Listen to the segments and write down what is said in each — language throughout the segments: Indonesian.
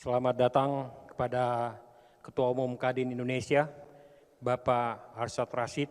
Selamat datang kepada Ketua Umum Kadin Indonesia, Bapak Arsyad Rashid.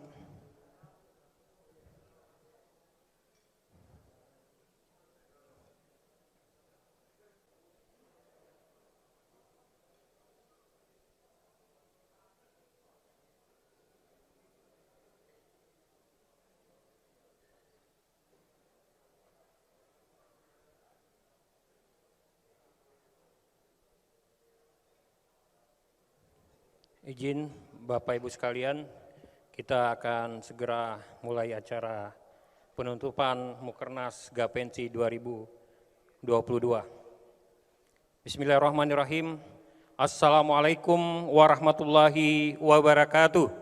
Izin Bapak Ibu sekalian, kita akan segera mulai acara penutupan Mukernas Gapensi 2022. Bismillahirrahmanirrahim. Assalamualaikum warahmatullahi wabarakatuh.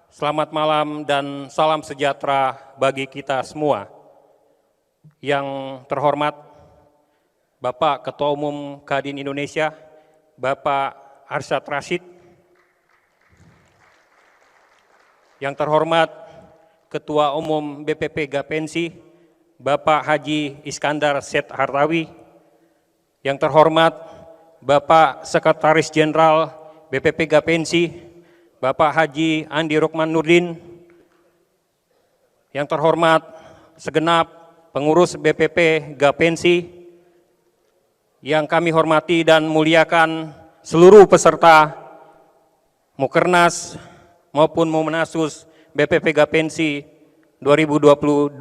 Selamat malam dan salam sejahtera bagi kita semua. Yang terhormat Bapak Ketua Umum Kadin Indonesia, Bapak Arsyad Rashid. Yang terhormat Ketua Umum BPP Gapensi, Bapak Haji Iskandar Syed Hartawi. Yang terhormat Bapak Sekretaris Jenderal BPP Gapensi, Bapak Haji Andi Rukman Nurdin. Yang terhormat segenap pengurus BPP Gapensi, yang kami hormati dan muliakan seluruh peserta Mukernas maupun Mumenasus BPP Gapensi 2022.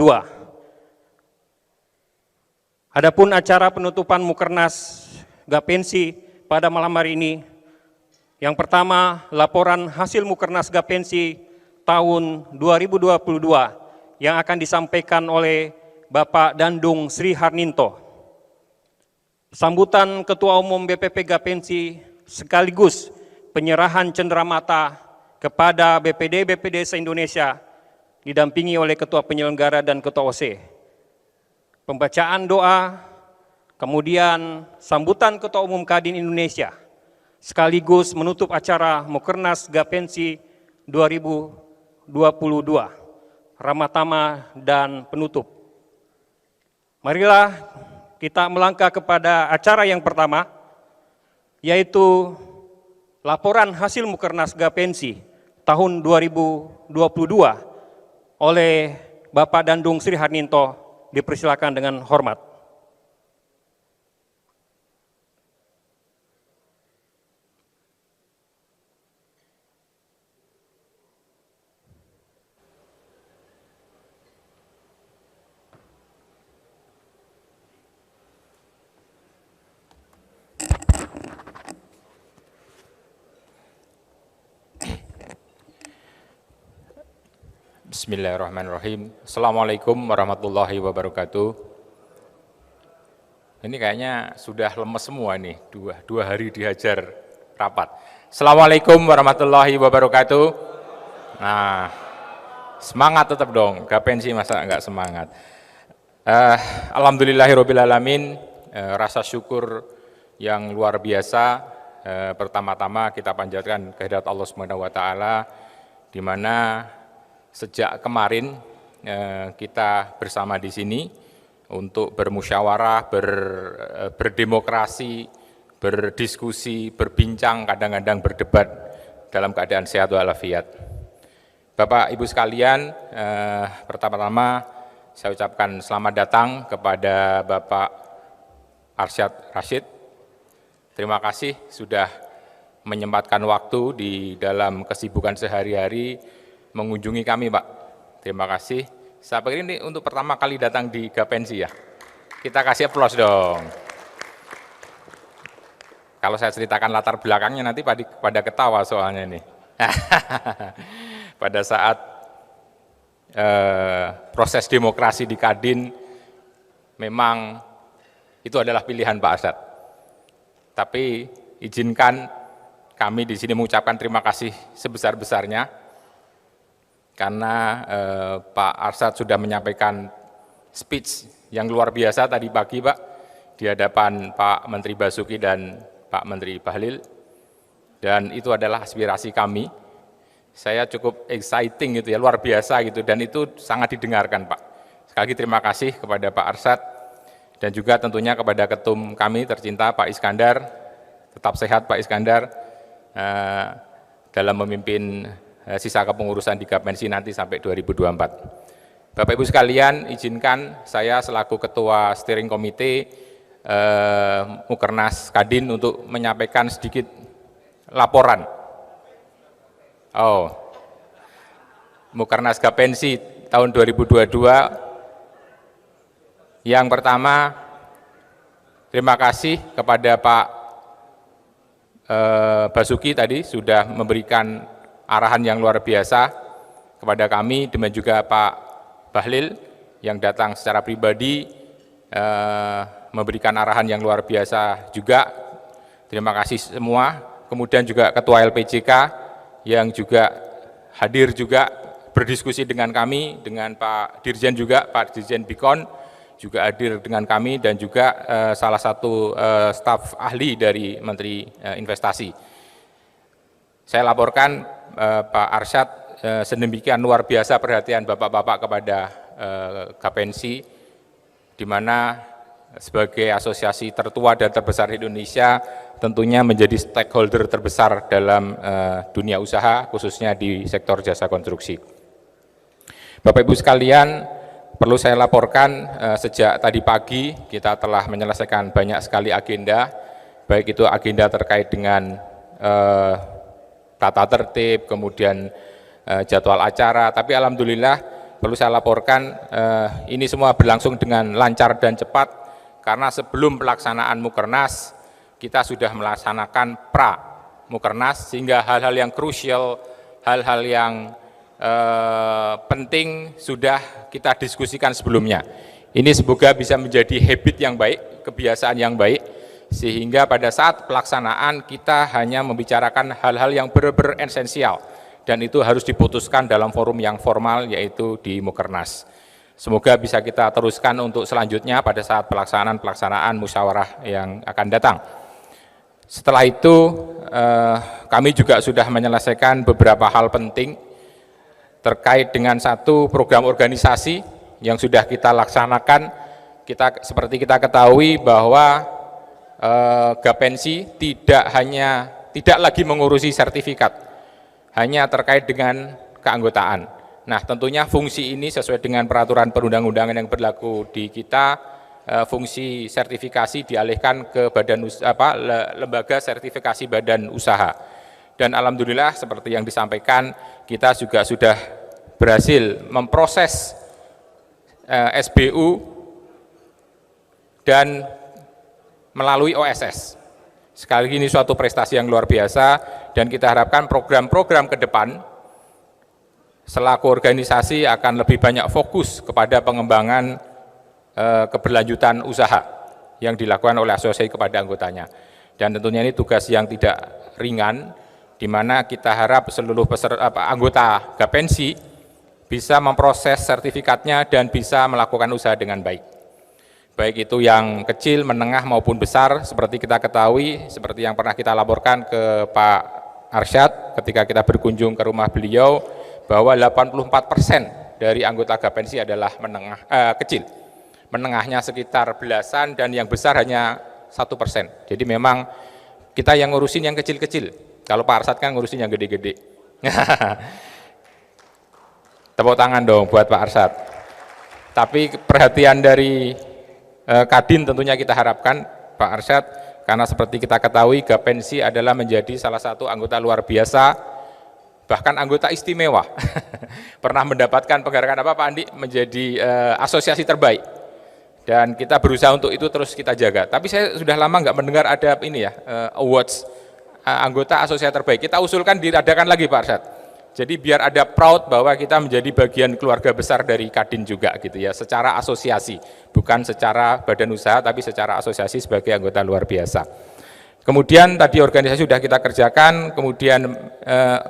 Adapun acara penutupan Mukernas Gapensi pada malam hari ini, yang pertama laporan hasil Mukernas Gapensi tahun 2022 yang akan disampaikan oleh Bapak Dandung Sri Harninto. Sambutan Ketua Umum BPP Gapensi sekaligus penyerahan cenderamata kepada BPD se-Indonesia didampingi oleh Ketua Penyelenggara dan Ketua OC. Pembacaan doa, kemudian sambutan Ketua Umum Kadin Indonesia, sekaligus menutup acara Mukernas Gapensi 2022, Ramatama dan penutup. Marilah kita melangkah kepada acara yang pertama, yaitu laporan hasil Mukernas Gapensi tahun 2022 oleh Bapak Dandung Sri Harninto. Dipersilakan dengan hormat. Bismillahirrahmanirrahim. Assalamualaikum warahmatullahi wabarakatuh. Ini kayaknya sudah lemes semua nih, dua hari dihajar rapat. Assalamualaikum warahmatullahi wabarakatuh. Nah, semangat tetap dong, Gapensi masa enggak semangat. Alhamdulillahirrahmanirrahim, rasa syukur yang luar biasa. Pertama-tama kita panjatkan kehadirat Allah Subhanahu wa taala, di mana sejak kemarin kita bersama di sini untuk bermusyawarah, berdemokrasi, berdiskusi, berbincang, kadang-kadang berdebat dalam keadaan sehat walafiat. Bapak Ibu sekalian, pertama-tama saya ucapkan selamat datang kepada Bapak Arsyad Rashid. Terima kasih sudah menyempatkan waktu di dalam kesibukan sehari-hari mengunjungi kami, Pak. Terima kasih. Saya pikir ini untuk pertama kali datang di Gapensi ya. Kita kasih aplaus dong. Kalau saya ceritakan latar belakangnya nanti pada ketawa soalnya nih. Pada saat proses demokrasi di Kadin, memang itu adalah pilihan Pak Arsyad. Tapi izinkan kami di sini mengucapkan terima kasih sebesar-besarnya, karena Pak Arsyad sudah menyampaikan speech yang luar biasa tadi pagi, Pak, di hadapan Pak Menteri Basuki dan Pak Menteri Bahlil, dan itu adalah aspirasi kami. Saya cukup exciting gitu ya, luar biasa gitu, dan itu sangat didengarkan, Pak. Sekali lagi terima kasih kepada Pak Arsyad, dan juga tentunya kepada ketum kami tercinta Pak Iskandar, tetap sehat Pak Iskandar, dalam memimpin sisa kepengurusan di Gapmensi nanti sampai 2024. Bapak Ibu sekalian, izinkan saya selaku Ketua Steering Committee Mukernas Kadin untuk menyampaikan sedikit laporan. Mukernas Gapmensi tahun 2022. Yang pertama, terima kasih kepada Pak Basuki tadi sudah memberikan arahan yang luar biasa kepada kami, demikian juga Pak Bahlil yang datang secara pribadi memberikan arahan yang luar biasa juga. Terima kasih semua. Kemudian juga Ketua LPJK yang juga hadir juga berdiskusi dengan kami, dengan Pak Dirjen juga, Pak Dirjen Bikon juga hadir dengan kami, dan juga salah satu staf ahli dari Menteri Investasi. Saya laporkan Pak Arsyad, sedemikian luar biasa perhatian Bapak-Bapak kepada Gapmensi, di mana sebagai asosiasi tertua dan terbesar di Indonesia tentunya menjadi stakeholder terbesar dalam dunia usaha, khususnya di sektor jasa konstruksi. Bapak Ibu sekalian, perlu saya laporkan sejak tadi pagi kita telah menyelesaikan banyak sekali agenda, baik itu agenda terkait dengan tata tertib, kemudian jadwal acara, tapi alhamdulillah perlu saya laporkan ini semua berlangsung dengan lancar dan cepat, karena sebelum pelaksanaan Mukernas kita sudah melaksanakan pra Mukernas, sehingga hal-hal yang krusial, hal-hal yang penting sudah kita diskusikan sebelumnya. Ini semoga bisa menjadi habit yang baik, kebiasaan yang baik, sehingga pada saat pelaksanaan kita hanya membicarakan hal-hal yang benar-benar esensial, dan itu harus diputuskan dalam forum yang formal, yaitu di Mukernas. Semoga bisa kita teruskan untuk selanjutnya pada saat pelaksanaan musyawarah yang akan datang. Setelah itu kami juga sudah menyelesaikan beberapa hal penting terkait dengan satu program organisasi yang sudah kita laksanakan. Seperti kita ketahui bahwa Gapmensi tidak lagi mengurusi sertifikat, hanya terkait dengan keanggotaan. Nah, tentunya fungsi ini sesuai dengan peraturan perundang-undangan yang berlaku di kita, fungsi sertifikasi dialihkan ke lembaga sertifikasi badan usaha. Dan alhamdulillah seperti yang disampaikan, kita juga sudah berhasil memproses SBU dan melalui OSS. Sekali lagi ini suatu prestasi yang luar biasa, dan kita harapkan program-program ke depan selaku organisasi akan lebih banyak fokus kepada pengembangan keberlanjutan usaha yang dilakukan oleh asosiasi kepada anggotanya. Dan tentunya ini tugas yang tidak ringan, di mana kita harap seluruh anggota Gapmensi bisa memproses sertifikatnya dan bisa melakukan usaha dengan baik. Baik itu yang kecil, menengah maupun besar, seperti kita ketahui, seperti yang pernah kita laporkan ke Pak Arsyad ketika kita berkunjung ke rumah beliau, bahwa 84% dari anggota Gapmensi adalah kecil. Menengahnya sekitar belasan, dan yang besar hanya 1%. Jadi memang kita yang ngurusin yang kecil-kecil. Kalau Pak Arsyad kan ngurusin yang gede-gede. Tepuk tangan dong buat Pak Arsyad. Tapi perhatian dari Kadin tentunya kita harapkan Pak Arsyad, karena seperti kita ketahui Gapmensi adalah menjadi salah satu anggota luar biasa, bahkan anggota istimewa. Pernah mendapatkan penghargaan apa Pak Andi? Menjadi asosiasi terbaik. Dan kita berusaha untuk itu terus kita jaga. Tapi saya sudah lama nggak mendengar ada ini ya, awards anggota asosiasi terbaik. Kita usulkan diadakan lagi Pak Arsyad. Jadi biar ada proud bahwa kita menjadi bagian keluarga besar dari Kadin juga gitu ya, secara asosiasi, bukan secara badan usaha, tapi secara asosiasi sebagai anggota luar biasa. Kemudian tadi organisasi sudah kita kerjakan, kemudian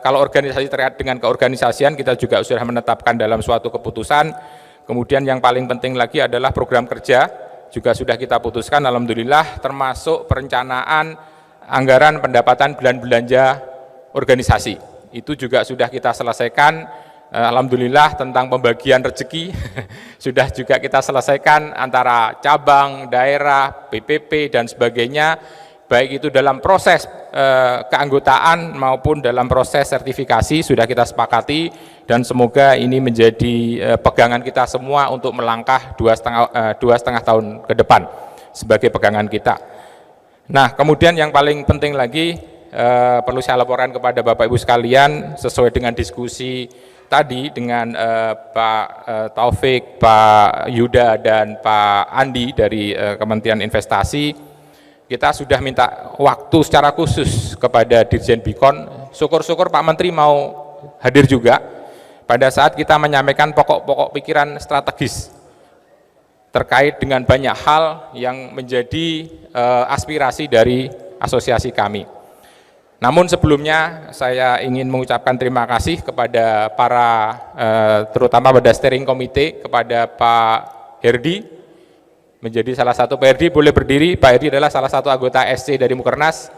kalau organisasi terkait dengan keorganisasian kita juga sudah menetapkan dalam suatu keputusan. Kemudian yang paling penting lagi adalah program kerja, juga sudah kita putuskan alhamdulillah, termasuk perencanaan anggaran pendapatan belanja organisasi. Itu juga sudah kita selesaikan, Alhamdulillah tentang pembagian rezeki sudah juga kita selesaikan antara cabang, daerah, PPP dan sebagainya, baik itu dalam proses keanggotaan maupun dalam proses sertifikasi sudah kita sepakati, dan semoga ini menjadi pegangan kita semua untuk melangkah 2,5 tahun ke depan sebagai pegangan kita. Nah, kemudian yang paling penting lagi perlu saya laporkan kepada Bapak Ibu sekalian, sesuai dengan diskusi tadi dengan Pak Taufik, Pak Yuda, dan Pak Andi dari Kementerian Investasi, kita sudah minta waktu secara khusus kepada Dirjen Bikon. Syukur-syukur Pak Menteri mau hadir juga pada saat kita menyampaikan pokok-pokok pikiran strategis terkait dengan banyak hal yang menjadi aspirasi dari asosiasi kami. Namun sebelumnya saya ingin mengucapkan terima kasih kepada para, terutama pada steering committee, kepada Pak Herdi, menjadi salah satu. Pak Herdi boleh berdiri. Pak Herdi adalah salah satu anggota SC dari Mukernas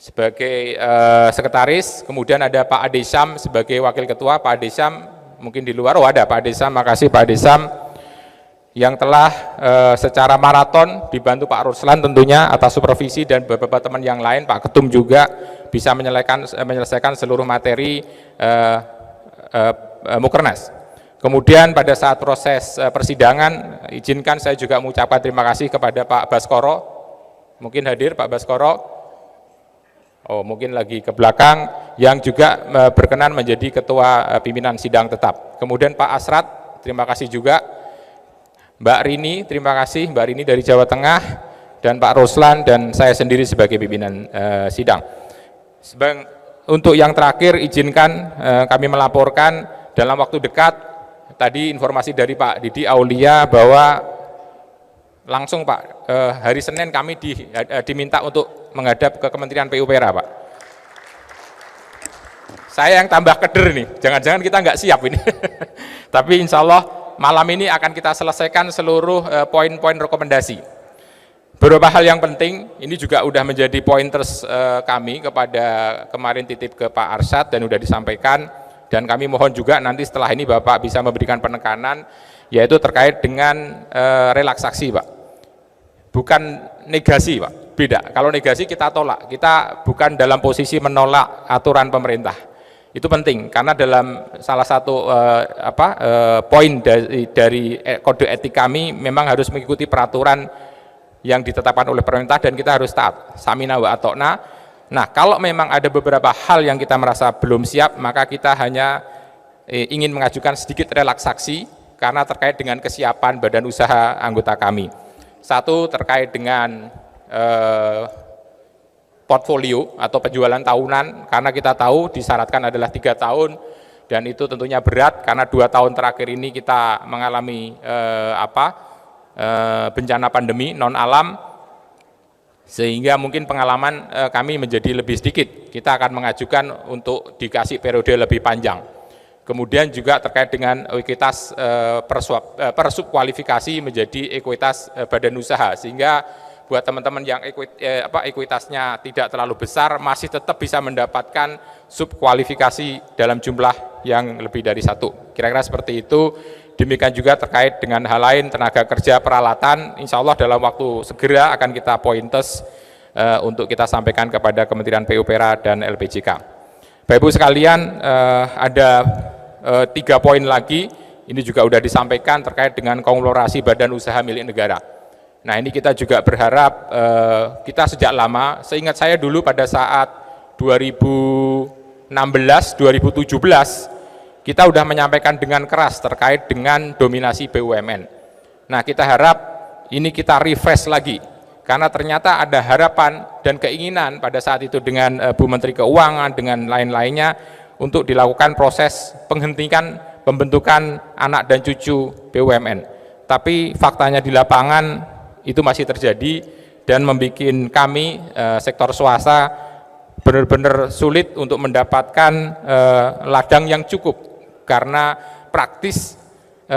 sebagai sekretaris. Kemudian ada Pak Adesam sebagai wakil ketua. Pak Adesam mungkin di luar, oh ada Pak Adesam, makasih Pak Adesam, yang telah secara maraton dibantu Pak Ruslan tentunya atas supervisi dan beberapa teman yang lain, Pak Ketum juga bisa menyelesaikan seluruh materi Mukernas. Kemudian pada saat proses persidangan, izinkan saya juga mengucapkan terima kasih kepada Pak Baskoro, mungkin hadir Pak Baskoro, oh mungkin lagi ke belakang, yang juga berkenan menjadi ketua pimpinan sidang tetap. Kemudian Pak Asrat, terima kasih juga. Mbak Rini, terima kasih Mbak Rini dari Jawa Tengah, dan Pak Ruslan dan saya sendiri sebagai pimpinan sidang. Untuk yang terakhir, izinkan kami melaporkan dalam waktu dekat, tadi informasi dari Pak Didi Aulia bahwa langsung Pak, hari Senin kami diminta untuk menghadap ke Kementerian PUPR, Pak. Saya yang tambah keder nih, jangan-jangan kita nggak siap ini. Tapi insya Allah malam ini akan kita selesaikan seluruh poin-poin rekomendasi. Beberapa hal yang penting, ini juga sudah menjadi pointers kami kepada kemarin titip ke Pak Arsyad dan sudah disampaikan, dan kami mohon juga nanti setelah ini Bapak bisa memberikan penekanan, yaitu terkait dengan relaksasi, Pak. Bukan negasi, Pak, beda. Kalau negasi kita tolak, kita bukan dalam posisi menolak aturan pemerintah. Itu penting karena dalam salah satu poin dari kode etik kami memang harus mengikuti peraturan yang ditetapkan oleh pemerintah dan kita harus taat, samina wa atokna. Nah, kalau memang ada beberapa hal yang kita merasa belum siap, maka kita hanya ingin mengajukan sedikit relaksasi karena terkait dengan kesiapan badan usaha anggota kami. Satu, terkait dengan portfolio atau penjualan tahunan, karena kita tahu disyaratkan adalah 3 tahun dan itu tentunya berat karena 2 tahun terakhir ini kita mengalami bencana pandemi non alam, sehingga mungkin pengalaman kami menjadi lebih sedikit. Kita akan mengajukan untuk dikasih periode lebih panjang. Kemudian juga terkait dengan ekuitas persubkualifikasi menjadi ekuitas badan usaha, sehingga buat teman-teman yang ekuitasnya tidak terlalu besar masih tetap bisa mendapatkan subkualifikasi dalam jumlah yang lebih dari 1. Kira-kira seperti itu. Demikian juga terkait dengan hal lain, tenaga kerja, peralatan, insya Allah dalam waktu segera akan kita pointers untuk kita sampaikan kepada Kementerian PUPR dan LPJK. Bapak Ibu sekalian, ada 3 poin lagi, ini juga sudah disampaikan terkait dengan konglomerasi badan usaha milik negara. Nah, ini kita juga berharap, kita sejak lama, seingat saya dulu pada saat 2016, 2017, kita sudah menyampaikan dengan keras terkait dengan dominasi BUMN. Nah, kita harap ini kita refresh lagi, karena ternyata ada harapan dan keinginan pada saat itu dengan Bu Menteri Keuangan, dengan lain-lainnya, untuk dilakukan proses penghentian pembentukan anak dan cucu BUMN. Tapi faktanya di lapangan, itu masih terjadi dan membuat kami sektor swasta benar-benar sulit untuk mendapatkan ladang yang cukup karena praktis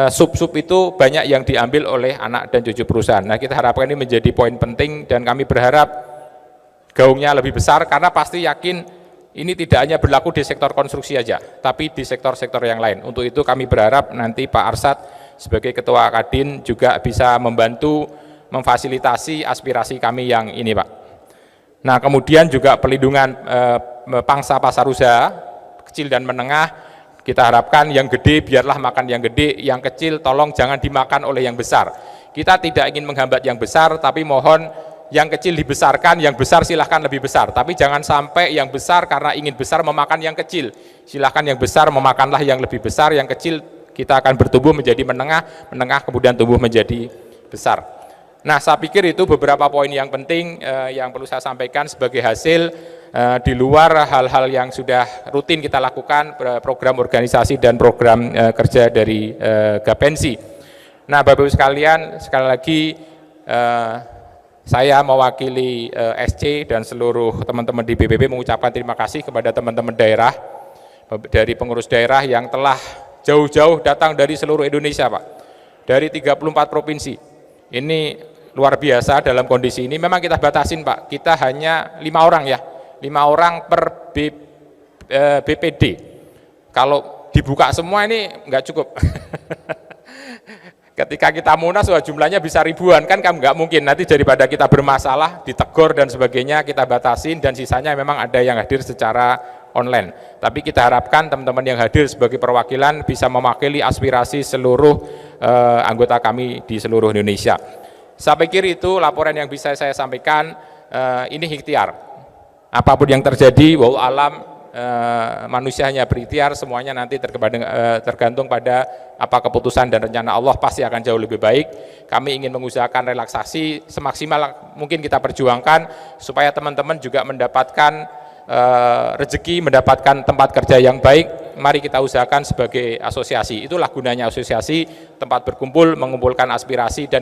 sub-sub itu banyak yang diambil oleh anak dan cucu perusahaan. Nah, kita harapkan ini menjadi poin penting dan kami berharap gaungnya lebih besar karena pasti yakin ini tidak hanya berlaku di sektor konstruksi saja, tapi di sektor-sektor yang lain. Untuk itu kami berharap nanti Pak Arsyad sebagai Ketua Kadin juga bisa membantu memfasilitasi aspirasi kami yang ini, Pak. Nah, kemudian juga pelindungan pangsa pasar usaha, kecil dan menengah, kita harapkan yang gede biarlah makan yang gede, yang kecil tolong jangan dimakan oleh yang besar. Kita tidak ingin menghambat yang besar, tapi mohon yang kecil dibesarkan, yang besar silahkan lebih besar, tapi jangan sampai yang besar karena ingin besar memakan yang kecil. Silahkan yang besar memakanlah yang lebih besar, yang kecil kita akan bertumbuh menjadi menengah, menengah kemudian tumbuh menjadi besar. Nah, saya pikir itu beberapa poin yang penting yang perlu saya sampaikan sebagai hasil di luar hal-hal yang sudah rutin kita lakukan, program organisasi dan program kerja dari Gapensi. Nah, Bapak Ibu sekalian, sekali lagi saya mewakili SC dan seluruh teman-teman di BPP mengucapkan terima kasih kepada teman-teman daerah, dari pengurus daerah yang telah jauh-jauh datang dari seluruh Indonesia, Pak. Dari 34 provinsi. Ini luar biasa dalam kondisi ini. Memang kita batasin, Pak. Kita hanya 5 orang ya. 5 orang per BPD. Kalau dibuka semua ini nggak cukup. Ketika kita munas, jumlahnya bisa ribuan, kan nggak mungkin. Nanti daripada kita bermasalah, ditegur dan sebagainya, kita batasin, dan sisanya memang ada yang hadir secara online. Tapi kita harapkan teman-teman yang hadir sebagai perwakilan bisa mewakili aspirasi seluruh anggota kami di seluruh Indonesia. Saya pikir itu laporan yang bisa saya sampaikan. Ini ikhtiar. Apapun yang terjadi, wallahu alam, manusia hanya berikhtiar, semuanya nanti tergantung pada apa keputusan dan rencana Allah, pasti akan jauh lebih baik. Kami ingin mengusahakan relaksasi semaksimal mungkin kita perjuangkan supaya teman-teman juga mendapatkan rezeki, mendapatkan tempat kerja yang baik. Mari kita usahakan sebagai asosiasi. Itulah gunanya asosiasi, tempat berkumpul, mengumpulkan aspirasi dan